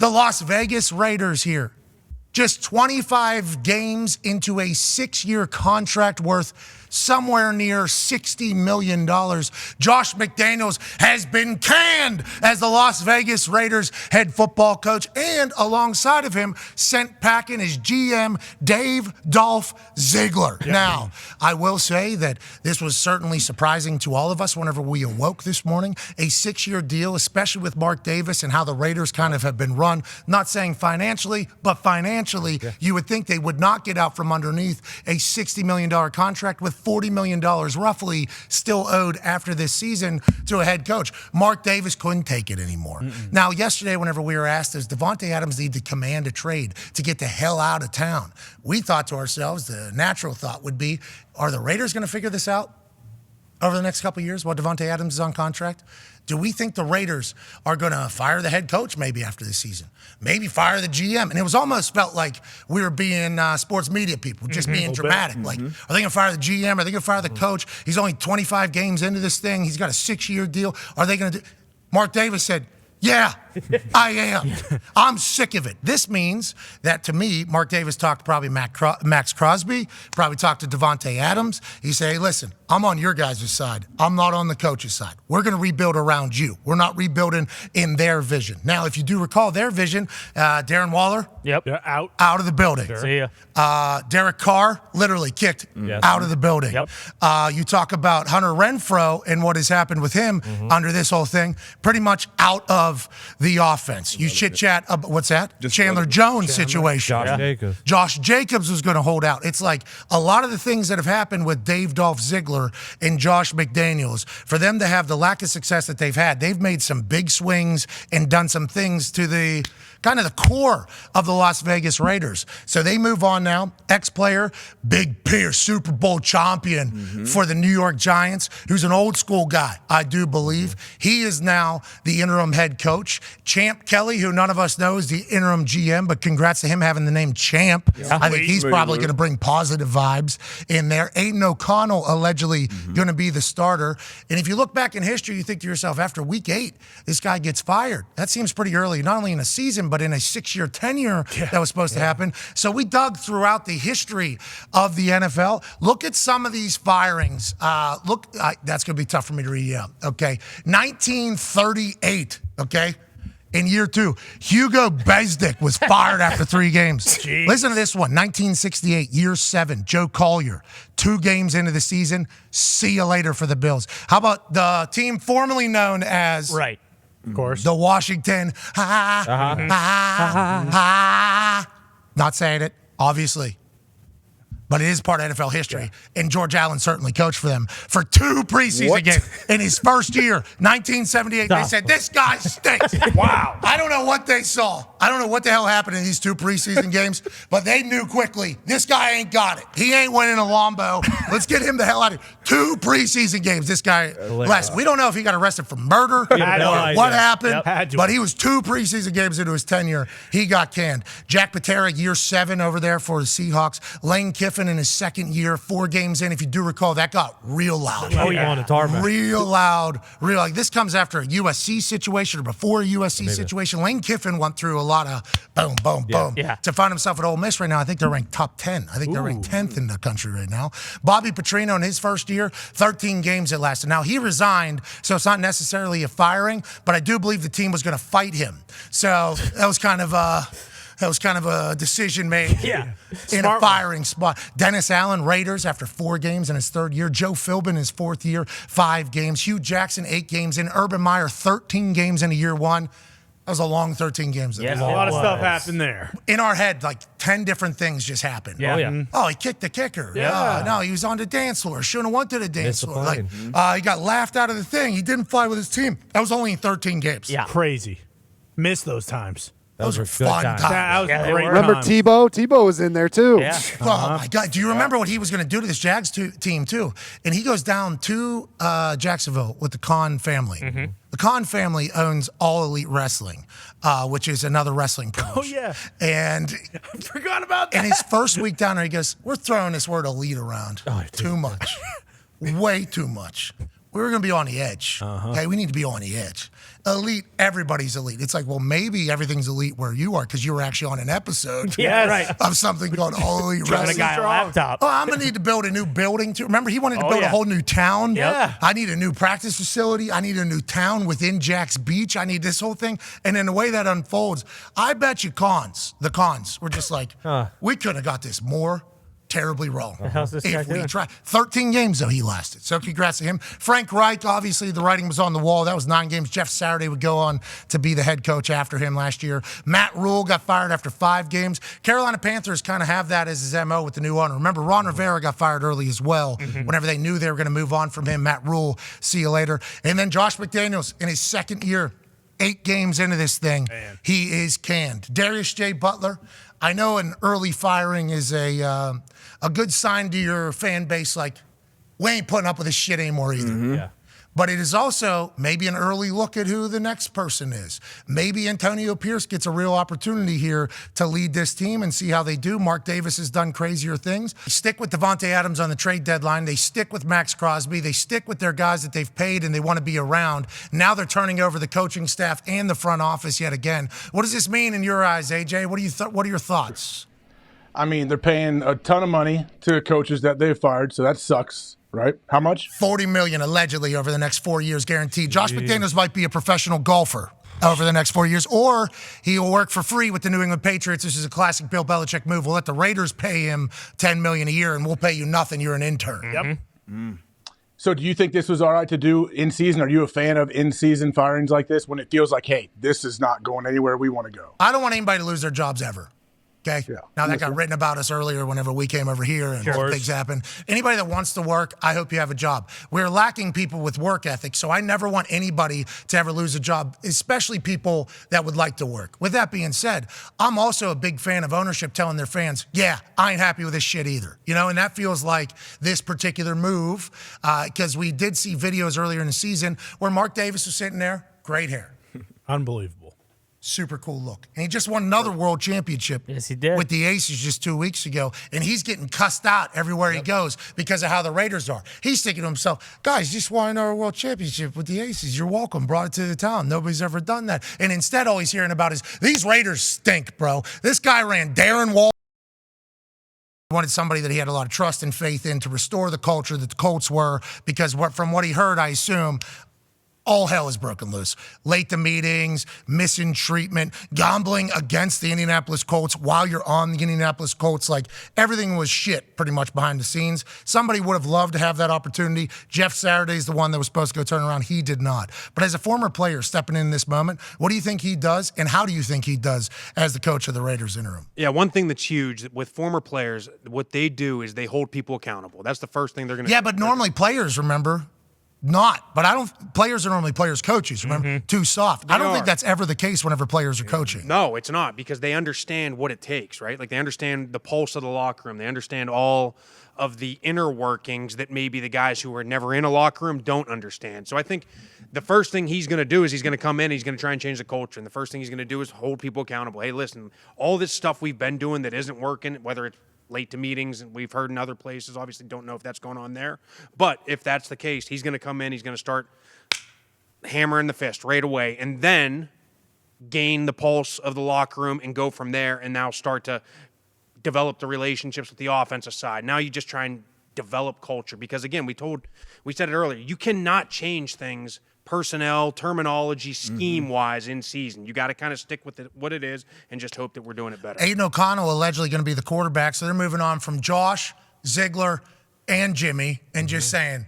The Las Vegas Raiders here. Just 25 games into a 6-year contract worth somewhere near $60 million. Josh McDaniels has been canned as the Las Vegas Raiders head football coach, and alongside of him, sent packing his GM, Dave Dolph Ziegler. Yeah. Now, I will say that this was certainly surprising to all of us whenever we awoke this morning. A 6-year deal, especially with Mark Davis and how the Raiders kind of have been run, not saying financially, but financially, you would think they would not get out from underneath a $60 million contract with $40 million roughly still owed after this season to a head coach. Mark Davis couldn't take it anymore. Now, yesterday, whenever we were asked, does Davante Adams need to command a trade to get the hell out of town? We thought to ourselves, the natural thought would be, are the Raiders going to figure this out over the next couple of years while Davante Adams is on contract? Do we think the Raiders are going to fire the head coach maybe after this season? Maybe fire the GM? And it was almost felt like we were being sports media people, just being dramatic. Like, are they going to fire the GM? Are they going to fire the coach? He's only 25 games into this thing. He's got a 6-year deal. Are they going to do? Mark Davis said, yeah, I am. I'm sick of it. This means that, to me, Mark Davis talked to probably Max Crosby, probably talked to Davante Adams. He said, hey, listen, I'm on your guys' side. I'm not on the coach's side. We're going to rebuild around you. We're not rebuilding in their vision. Now, if you do recall their vision, Darren Waller, out of the building. Sure. See ya. Derek Carr, literally kicked out of the building. You talk about Hunter Renfrow and what has happened with him under this whole thing, pretty much out of the offense. You chit-chat about, what's that? Chandler Jones situation. Josh Jacobs was going to hold out. It's like a lot of the things that have happened with Dave Dolph Ziegler and Josh McDaniels, for them to have the lack of success that they've had, they've made some big swings and done some things to the kind of the core of the Las Vegas Raiders. So they move on now. Ex-player, Big Pierce, Super Bowl champion for the New York Giants, who's an old school guy, I do believe. He is now the interim head coach. Champ Kelly, who none of us know is the interim GM, but congrats to him having the name Champ. I think he's probably going to bring positive vibes in there. Aiden O'Connell allegedly going to be the starter. And if you look back in history, you think to yourself, after week 8, this guy gets fired. That seems pretty early, not only in a season, but in a 6-year tenure that was supposed to happen. So we dug throughout the history of the NFL. Look at some of these firings. That's going to be tough for me to read out. Okay. 1938, okay? In year 2, Hugo Besdick was fired after 3 games. Jeez. Listen to this one. 1968, year 7, Joe Collier. 2 games into the season. See you later for the Bills. How about the team formerly known as... Right. Of course. The Washington. Not saying it, obviously. But it is part of NFL history. And George Allen certainly coached for them for 2 preseason games. In his first year, 1978, they said, this guy stinks. Wow. I don't know what they saw. I don't know what the hell happened in these 2 preseason games, but they knew quickly, this guy ain't got it. He ain't winning a Lambeau. Let's get him the hell out of here. 2 preseason games, this guy last. We don't know if he got arrested for murder or what happened, but he was 2 preseason games into his tenure. He got canned. Jack Patera, year 7 over there for the Seahawks. Lane Kiffin in his 2nd year, 4 games in. If you do recall, that got real loud. On the tarmac. Real loud. Real like this comes after a USC situation or before a USC situation. Lane Kiffin went through a lot of boom, boom, boom to find himself at Ole Miss right now. I think they're ranked top 10. I think they're ranked 10th in the country right now. Bobby Petrino in his first year, 13 games it lasted. Now he resigned, so it's not necessarily a firing, but I do believe the team was going to fight him. So that was kind of a decision made in a firing spot. Dennis Allen, Raiders, after 4 games in his 3rd year. Joe Philbin, his 4th year, 5 games. Hugh Jackson, 8 games in. Urban Meyer, 13 games in year 1. That was a long 13 games. A lot of stuff happened there. In our head, like 10 different things just happened. Oh, he kicked the kicker. No, he was on the dance floor. Shouldn't have went to the dance floor. Like, he got laughed out of the thing. He didn't fly with his team. That was only in 13 games. Crazy. Missed those times. Those were fun times. That was great. Remember Tebow? Tebow was in there too. Oh my God! Do you remember what he was going to do to this Jags team too? And he goes down to Jacksonville with the Khan family. The Khan family owns All Elite Wrestling, which is another wrestling promotion. And I forgot about that. And his first week down there, he goes, "We're throwing this word elite around too much, way too much." we were going to be on the edge. Okay, we need to be on the edge. Elite, everybody's elite. It's like, well, maybe everything's elite where you are because you were actually on an episode of something called All Elite Trying to Wrestling. guy a laptop. Oh, I'm going to need to build a new building too. Remember, he wanted to build a whole new town? Yeah. I need a new practice facility. I need a new town within Jack's Beach. I need this whole thing. And then the way that unfolds, I bet you the cons were just like, we couldn't have got this more terribly wrong. hell's this guy If we doing? tried. 13 games, though, he lasted. So congrats to him. Frank Reich, obviously, the writing was on the wall. That was 9 games. Jeff Saturday would go on to be the head coach after him last year. Matt Rule got fired after 5 games. Carolina Panthers kind of have that as his MO with the new owner. Remember, Ron Rivera got fired early as well. Whenever they knew they were going to move on from him, Matt Rule, see you later. And then Josh McDaniels in his second year, 8 games into this thing, he is canned. Darius J. Butler, I know an early firing is a good sign to your fan base, like, we ain't putting up with this shit anymore either. Yeah. But it is also maybe an early look at who the next person is. Maybe Antonio Pierce gets a real opportunity here to lead this team and see how they do. Mark Davis has done crazier things. They stick with Devontae Adams on the trade deadline. They stick with Max Crosby. They stick with their guys that they've paid and they want to be around. Now they're turning over the coaching staff and the front office yet again. What does this mean in your eyes, AJ? What are your thoughts? I mean, they're paying a ton of money to coaches that they've fired, so that sucks, right? How much? $40 million allegedly over the next 4 years, guaranteed. Josh McDaniels might be a professional golfer over the next 4 years, or he will work for free with the New England Patriots. This is a classic Bill Belichick move. We'll let the Raiders pay him $10 million a year, and we'll pay you nothing. You're an intern. Yep. So do you think this was all right to do in season? Are you a fan of in-season firings like this when it feels like, hey, this is not going anywhere we want to go? I don't want anybody to lose their jobs ever. Okay. Yeah. Now that got written about us earlier whenever we came over here and things happen. Anybody that wants to work, I hope you have a job. We're lacking people with work ethic, so I never want anybody to ever lose a job, especially people that would like to work. With that being said, I'm also a big fan of ownership telling their fans, yeah, I ain't happy with this shit either. You know, and that feels like this particular move because we did see videos earlier in the season where Mark Davis was sitting there, great hair. Unbelievable. Super cool look. And he just won another world championship Yes, he did. with the Aces just 2 weeks ago. And he's getting cussed out everywhere he goes because of how the Raiders are. He's thinking to himself, guys, just won our world championship with the Aces. You're welcome. Brought it to the town. Nobody's ever done that. And instead, all he's hearing about is, these Raiders stink, bro. This guy ran Darren Wall. He wanted somebody that he had a lot of trust and faith in to restore the culture that the Colts were, because from what he heard, I assume, all hell is broken loose. Late to meetings, missing treatment, gambling against the Indianapolis Colts while you're on the Indianapolis Colts. Like, everything was shit pretty much behind the scenes. Somebody would have loved to have that opportunity. Jeff Saturday's the one that was supposed to go turn around. He did not. But as a former player stepping in this moment, what do you think he does, and how do you think he does as the coach of the Raiders interim? Yeah, one thing that's huge with former players, what they do is they hold people accountable. That's the first thing they're going to do. Yeah, but normally players, remember, not. But players are normally players' coaches, remember? Too soft. I don't think that's ever the case whenever players are coaching. No, it's not, because they understand what it takes, right? Like, they understand the pulse of the locker room. They understand all of the inner workings that maybe the guys who are never in a locker room don't understand. So I think the first thing he's going to do is he's going to come in, he's going to try and change the culture. And the first thing he's going to do is hold people accountable. Hey, listen, all this stuff we've been doing that isn't working, whether it's late to meetings, and we've heard in other places, obviously don't know if that's going on there. But if that's the case, he's going to come in, he's going to start hammering the fist right away, and then gain the pulse of the locker room and go from there, and now start to develop the relationships with the offensive side. Now you just try and develop culture, because again, we said it earlier, you cannot change things personnel, terminology, scheme-wise in season. You got to kind of stick with what it is and just hope that we're doing it better. Aiden O'Connell allegedly going to be the quarterback, so they're moving on from Josh, Ziegler, and Jimmy, and just saying,